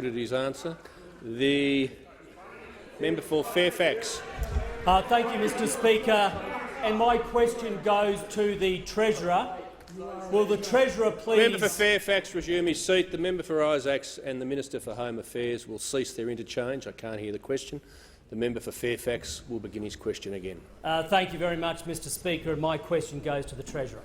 His answer. The member for Fairfax. Thank you, Mr Speaker. And my question goes to the Treasurer. Will the Treasurer please— Member for Fairfax resume his seat. The member for Isaacs and the Minister for Home Affairs will cease their interchange. I can't hear the question. The member for Fairfax will begin his question again. Thank you very much, Mr Speaker. And my question goes to the Treasurer.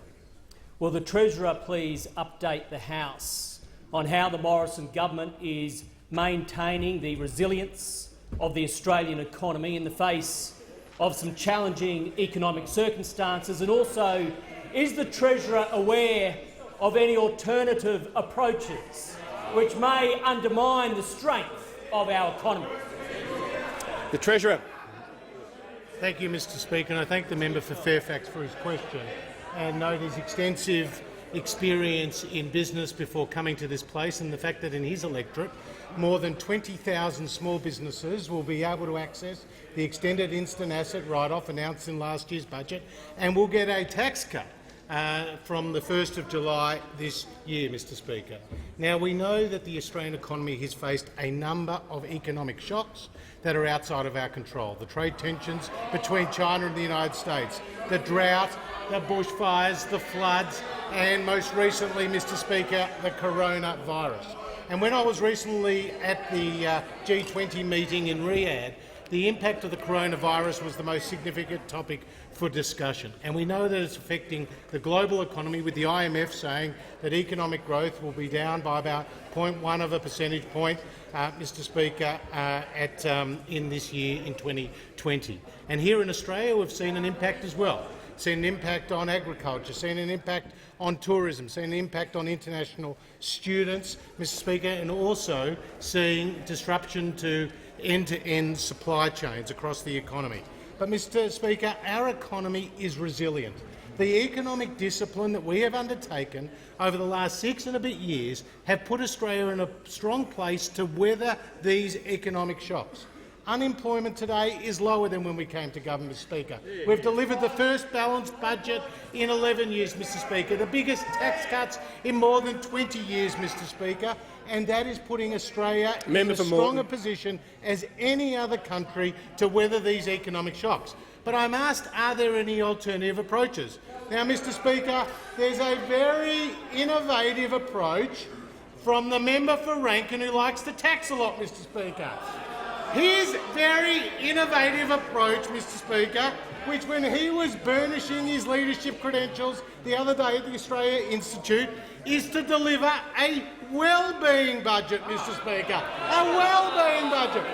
Will the Treasurer please update the House on how the Morrison government is maintaining the resilience of the Australian economy in the face of some challenging economic circumstances, and also is the Treasurer aware of any alternative approaches which may undermine the strength of our economy? The Treasurer. Thank you, Mr Speaker, and I thank the member for Fairfax for his question and note his extensive experience in business before coming to this place, and the fact that in his electorate more than 20,000 small businesses will be able to access the extended instant asset write-off announced in last year's budget and will get a tax cut from the 1st of July this year, Mr Speaker. Now, we know that the Australian economy has faced a number of economic shocks that are outside of our control. The trade tensions between China and the United States, the drought, the bushfires, the floods, and most recently, Mr Speaker, the coronavirus. And when I was recently at the G20 meeting in Riyadh, the impact of the coronavirus was the most significant topic for discussion. And we know that it's affecting the global economy, with the IMF saying that economic growth will be down by about 0.1 of a percentage point, Mr Speaker, in this year in 2020. And here in Australia we've seen an impact as well. Seen an impact on agriculture, seen an impact on tourism, seen an impact on international students, Mr Speaker, and also seeing disruption to end-to-end supply chains across the economy. But, Mr Speaker, our economy is resilient. The economic discipline that we have undertaken over the last 6 and a bit years have put Australia in a strong place to weather these economic shocks. Unemployment today is lower than when we came to government, Mr Speaker. We've delivered the first balanced budget in 11 years, Mr Speaker, the biggest tax cuts in more than 20 years, Mr Speaker, and that is putting Australia in a stronger position as any other country to weather these economic shocks. But I'm asked, are there any alternative approaches? Now, Mr Speaker, there's a very innovative approach from the member for Rankin, who likes to tax a lot, Mr Speaker. His very innovative approach, Mr Speaker, which when he was burnishing his leadership credentials the other day at the Australia Institute, is to deliver a well-being budget, Mr Speaker. A well-being budget.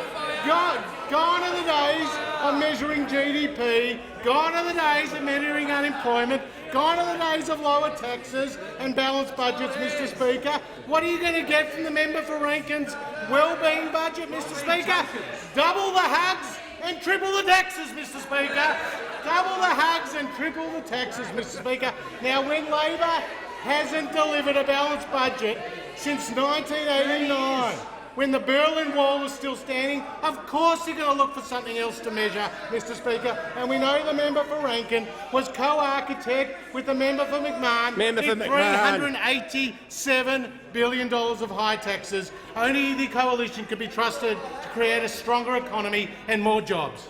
Gone are the days of measuring GDP, gone are the days of measuring unemployment, gone are the days of lower taxes and balanced budgets, Mr Speaker. What are you going to get from the member for Rankin's well-being budget, Mr Speaker? Double the hugs and triple the taxes, Mr Speaker. Double the hugs and triple the taxes, Mr Speaker. Now, when Labor hasn't delivered a balanced budget since 1989, when the Berlin Wall was still standing, of course they're going to look for something else to measure, Mr Speaker. And we know the member for Rankin was co-architect with the member for McMahon in $387 billion of high taxes. Only the coalition could be trusted to create a stronger economy and more jobs.